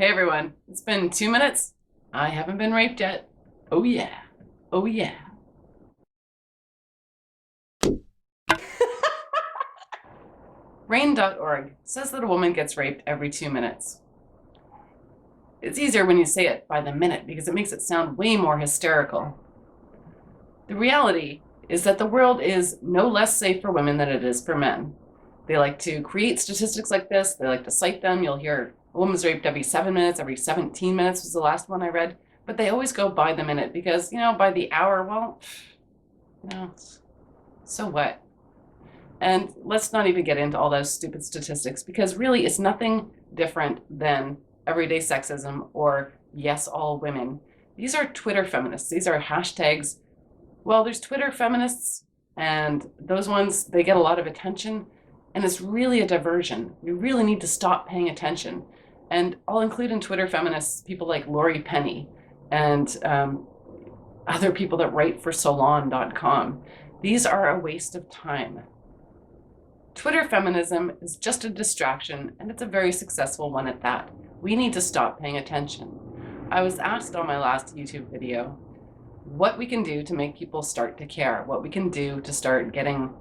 Hey everyone, it's been 2 minutes. I haven't been raped yet. Oh yeah. Oh yeah. Rain.org says that a woman gets raped every 2 minutes. It's easier when you say it by the minute because it makes it sound way more hysterical. The reality is that the world is no less safe for women than it is for men. They like to create statistics like this. They like to cite them. You'll hear a woman's raped every 7 minutes, every 17 minutes was the last one I read. But they always go by the minute because, by the hour, well, so what? And let's not even get into all those stupid statistics because really it's nothing different than everyday sexism or yes, all women. These are Twitter feminists. These are hashtags. Well, there's Twitter feminists, and those ones, they get a lot of attention, and it's really a diversion. We really need to stop paying attention. And I'll include in Twitter feminists people like Lori Penny and other people that write for Salon.com. These are a waste of time. Twitter feminism is just a distraction, and it's a very successful one at that. We need to stop paying attention. I was asked on my last YouTube video what we can do to make people start to care, what we can do to start getting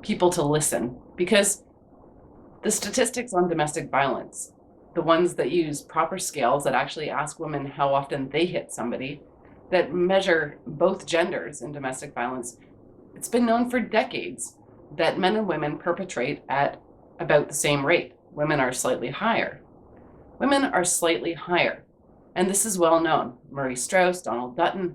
people to listen. Because the statistics on domestic violence, the ones that use proper scales that actually ask women how often they hit somebody, that measure both genders in domestic violence, it's been known for decades that men and women perpetrate at about the same rate. Women are slightly higher. Women are slightly higher. And this is well known. Murray Straus, Donald Dutton.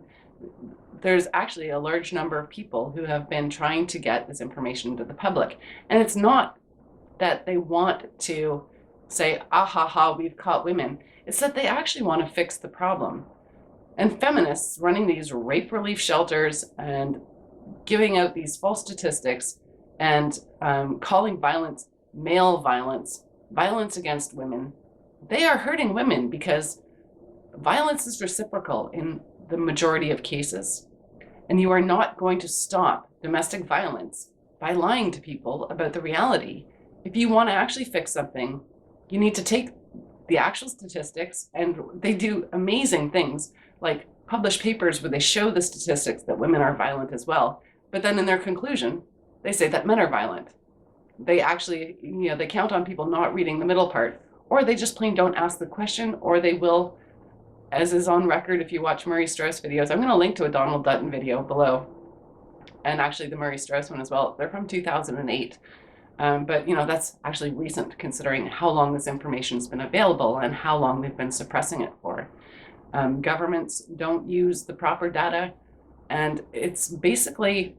There's actually a large number of people who have been trying to get this information to the public. And it's not that they want to say, ah ha ha, we've caught women. It's that they actually want to fix the problem. And feminists running these rape relief shelters and giving out these false statistics and calling violence male violence, violence against women, they are hurting women because violence is reciprocal in the majority of cases. And you are not going to stop domestic violence by lying to people about the reality. If you want to actually fix something, you need to take the actual statistics, and they do amazing things like publish papers where they show the statistics that women are violent as well. But then in their conclusion, they say that men are violent. They actually, they count on people not reading the middle part, or they just plain don't ask the question, or they will, as is on record if you watch Murray Straus videos. I'm going to link to a Donald Dutton video below, and actually the Murray Straus one as well. They're from 2008. But that's actually recent considering how long this information has been available and how long they've been suppressing it for. Governments don't use the proper data, and it's basically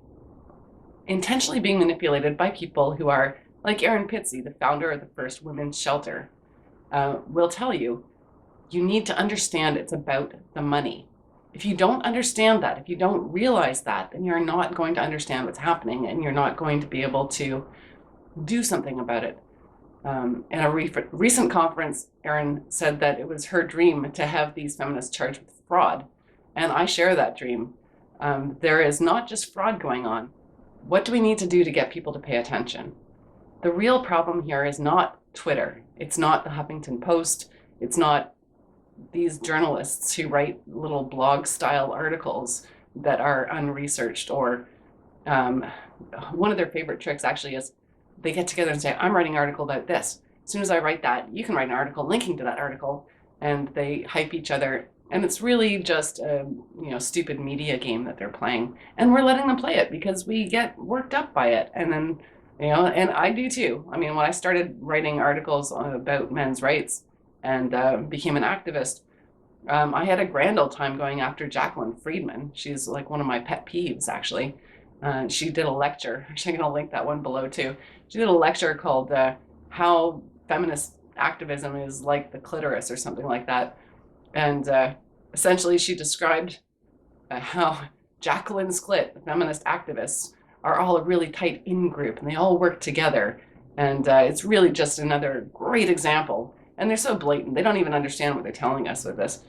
intentionally being manipulated by people who are like Erin Pizzey, the founder of the first women's shelter, will tell you, you need to understand it's about the money. If you don't understand that, if you don't realize that, then you're not going to understand what's happening, and you're not going to be able to do something about it. In a recent conference, Erin said that it was her dream to have these feminists charged with fraud, and I share that dream. There is not just fraud going on. What do we need to do to get people to pay attention? The real problem here is not Twitter. It's not the Huffington Post. It's not these journalists who write little blog style articles that are unresearched, or one of their favorite tricks actually is they get together and say, I'm writing an article about this. As soon as I write that, you can write an article linking to that article, and they hype each other. And it's really just a stupid media game that they're playing. And we're letting them play it because we get worked up by it. And then, and I do too. I mean, when I started writing articles about men's rights and became an activist, I had a grand old time going after Jaclyn Friedman. She's like one of my pet peeves, actually. She did a lecture. Actually, I'm going to link that one below too. She did a lecture called How Feminist Activism is Like the Clitoris or something like that. And essentially she described how Jaclyn's clit, the feminist activists, are all a really tight in-group, and they all work together. And it's really just another great example. And they're so blatant, they don't even understand what they're telling us with this.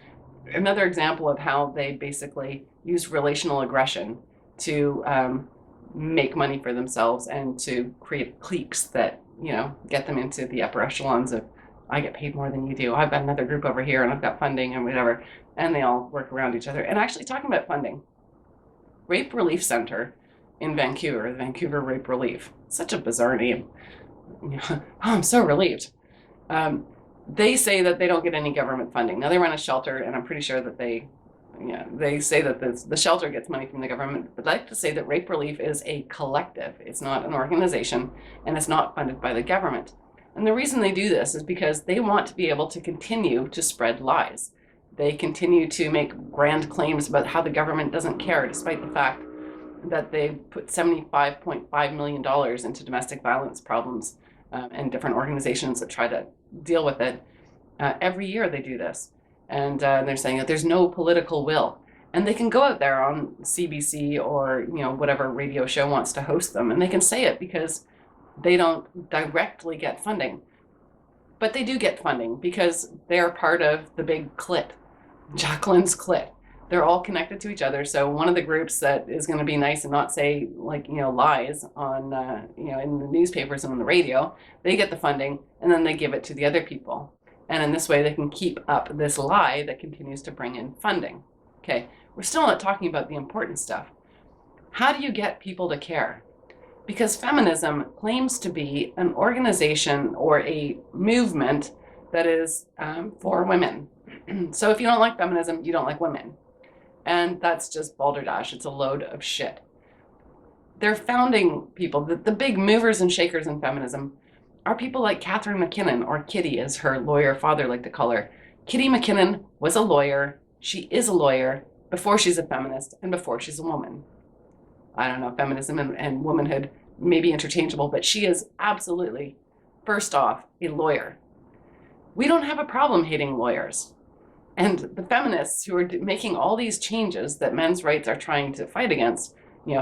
Another example of how they basically use relational aggression to make money for themselves and to create cliques that, get them into the upper echelons of I get paid more than you do. I've got another group over here and I've got funding and whatever. And they all work around each other. And actually talking about funding, Rape Relief Center in Vancouver, the Vancouver Rape Relief, such a bizarre name. Oh, I'm so relieved. They say that they don't get any government funding. Now they run a shelter, and I'm pretty sure that they say that the shelter gets money from the government. But I'd like to say that Rape Relief is a collective. It's not an organization, and it's not funded by the government. And the reason they do this is because they want to be able to continue to spread lies. They continue to make grand claims about how the government doesn't care, despite the fact that they put $75.5 million into domestic violence problems and different organizations that try to deal with it. Every year they do this. And they're saying that there's no political will. And they can go out there on CBC or whatever radio show wants to host them, and they can say it because they don't directly get funding. But they do get funding because they're part of the big clit, Jaclyn's clit. They're all connected to each other. So one of the groups that is going to be nice and not say lies on in the newspapers and on the radio, they get the funding and then they give it to the other people. And in this way, they can keep up this lie that continues to bring in funding. Okay, we're still not talking about the important stuff. How do you get people to care? Because feminism claims to be an organization or a movement that is for women. So if you don't like feminism, you don't like women. And that's just balderdash. It's a load of shit. Their founding people, the big movers and shakers in feminism, are people like Catherine MacKinnon, or Kitty, as her lawyer father liked to call her. Kitty MacKinnon was a lawyer. She is a lawyer before she's a feminist and before she's a woman. I don't know, feminism and womanhood may be interchangeable, but she is absolutely, first off, a lawyer. We don't have a problem hating lawyers. And the feminists who are making all these changes that men's rights are trying to fight against,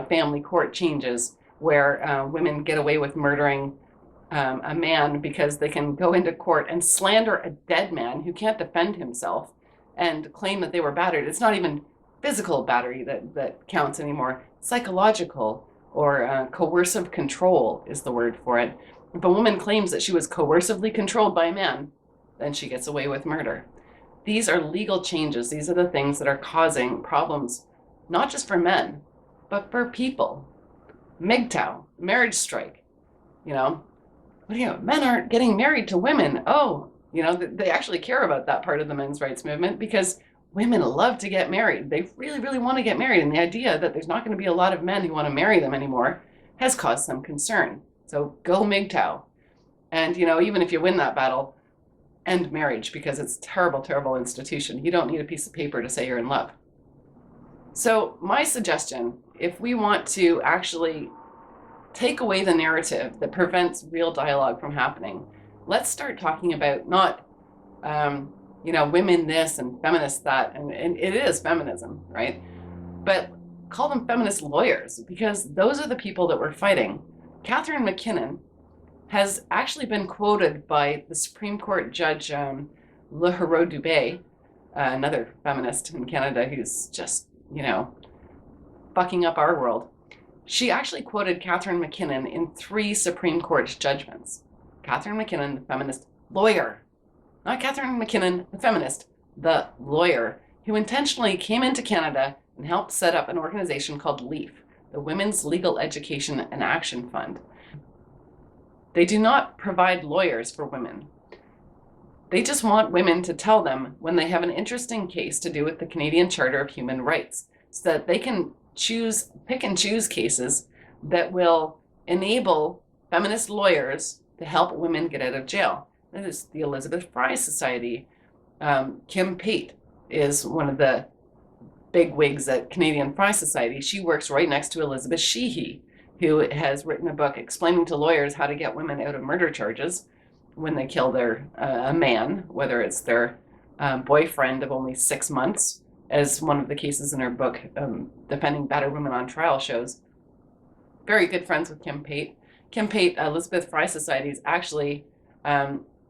family court changes where women get away with murdering a man because they can go into court and slander a dead man who can't defend himself and claim that they were battered. It's not even physical battery that counts anymore. Psychological or coercive control is the word for it. If a woman claims that she was coercively controlled by a man, then she gets away with murder. These are legal changes. These are the things that are causing problems, not just for men, but for people. MGTOW, marriage strike, men aren't getting married to women. Oh, they actually care about that part of the men's rights movement because women love to get married. They really, really want to get married. And the idea that there's not going to be a lot of men who want to marry them anymore has caused some concern. So go MGTOW. And, even if you win that battle, end marriage because it's a terrible, terrible institution. You don't need a piece of paper to say you're in love. So my suggestion, if we want to actually take away the narrative that prevents real dialogue from happening, let's start talking about not, women this and feminists that, and it is feminism, right? But call them feminist lawyers because those are the people that we're fighting. Catherine MacKinnon has actually been quoted by the Supreme Court Judge Le Dubé, another feminist in Canada who's just, fucking up our world. She actually quoted Catherine MacKinnon in 3 Supreme Court judgments. Catherine MacKinnon, the feminist lawyer, not Catherine MacKinnon, the feminist, the lawyer, who intentionally came into Canada and helped set up an organization called LEAF, the Women's Legal Education and Action Fund. They do not provide lawyers for women. They just want women to tell them when they have an interesting case to do with the Canadian Charter of Human Rights so that they can pick and choose cases that will enable feminist lawyers to help women get out of jail. That is the Elizabeth Fry Society. Kim Pate is one of the big wigs at Canadian Fry Society. She works right next to Elizabeth Sheehy, who has written a book explaining to lawyers how to get women out of murder charges when they kill a man, whether it's their boyfriend of only 6 months, as one of the cases in her book, Defending Battered Women on Trial, shows. Very good friends with Kim Pate. Kim Pate, Elizabeth Fry Society, actually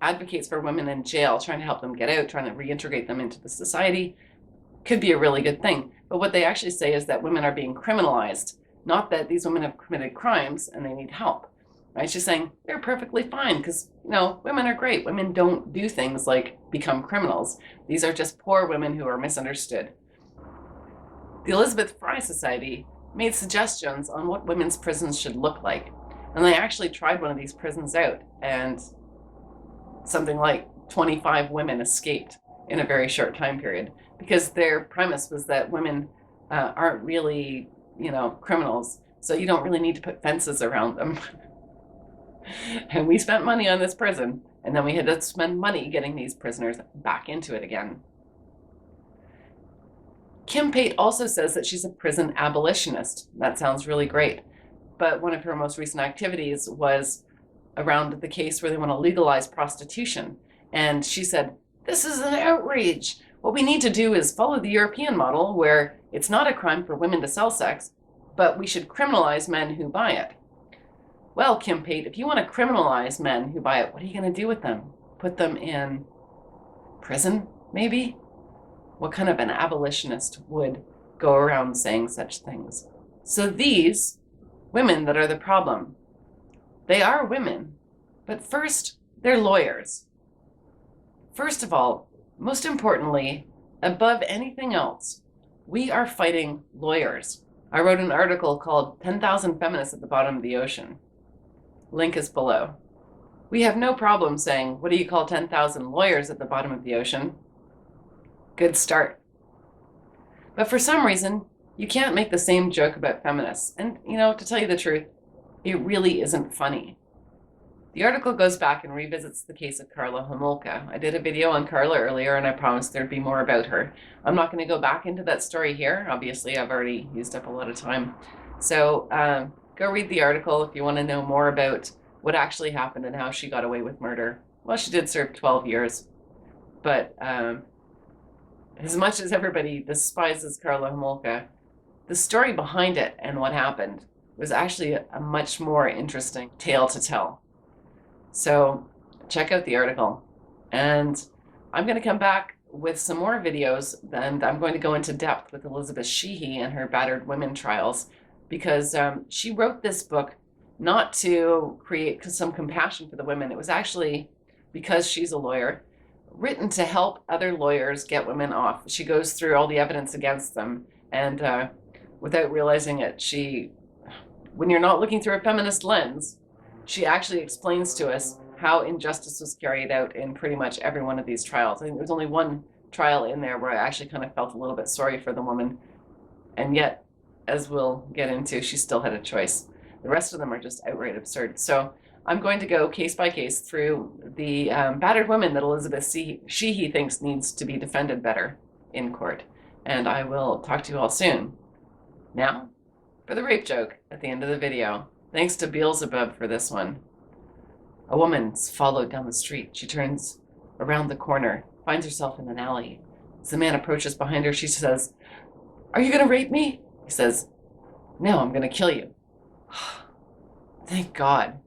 advocates for women in jail, trying to help them get out, trying to reintegrate them into the society. Could be a really good thing. But what they actually say is that women are being criminalized, not that these women have committed crimes and they need help. right? She's saying they're perfectly fine because, women are great. Women don't do things like become criminals. These are just poor women who are misunderstood. The Elizabeth Fry Society made suggestions on what women's prisons should look like. And they actually tried one of these prisons out, and something like 25 women escaped in a very short time period, because their premise was that women aren't really, criminals, so you don't really need to put fences around them. And we spent money on this prison, and then we had to spend money getting these prisoners back into it again. Kim Pate also says that she's a prison abolitionist. That sounds really great. But one of her most recent activities was around the case where they want to legalize prostitution. And she said, this is an outrage. What we need to do is follow the European model, where it's not a crime for women to sell sex, but we should criminalize men who buy it. Well, Kim Pate, if you want to criminalize men who buy it, what are you going to do with them? Put them in prison, maybe? What kind of an abolitionist would go around saying such things? So these women that are the problem, they are women, but first, they're lawyers. First of all, most importantly, above anything else, we are fighting lawyers. I wrote an article called 10,000 Feminists at the Bottom of the Ocean. Link is below. We have no problem saying, what do you call 10,000 lawyers at the bottom of the ocean? Good start. But for some reason, you can't make the same joke about feminists. And, to tell you the truth, it really isn't funny. The article goes back and revisits the case of Karla Homolka. I did a video on Karla earlier, and I promised there'd be more about her. I'm not going to go back into that story here. Obviously, I've already used up a lot of time. So go read the article if you want to know more about what actually happened and how she got away with murder. Well, she did serve 12 years. But as much as everybody despises Karla Homolka, the story behind it and what happened was actually a much more interesting tale to tell. So check out the article. And I'm going to come back with some more videos, and I'm going to go into depth with Elizabeth Sheehy and her battered women trials, because she wrote this book not to create some compassion for the women. It was actually, because she's a lawyer, written to help other lawyers get women off. She goes through all the evidence against them, and without realizing it, when you're not looking through a feminist lens, she actually explains to us how injustice was carried out in pretty much every one of these trials. I think there was only one trial in there where I actually kind of felt a little bit sorry for the woman, and yet, as we'll get into, she still had a choice. The rest of them are just outright absurd. So I'm going to go case by case through the battered women that Elizabeth Sheehy thinks needs to be defended better in court. And I will talk to you all soon. Now, for the rape joke at the end of the video. Thanks to Beelzebub for this one. A woman's followed down the street. She turns around the corner, finds herself in an alley. As the man approaches behind her, she says, "Are you going to rape me?" He says, "No, I'm going to kill you." Thank God.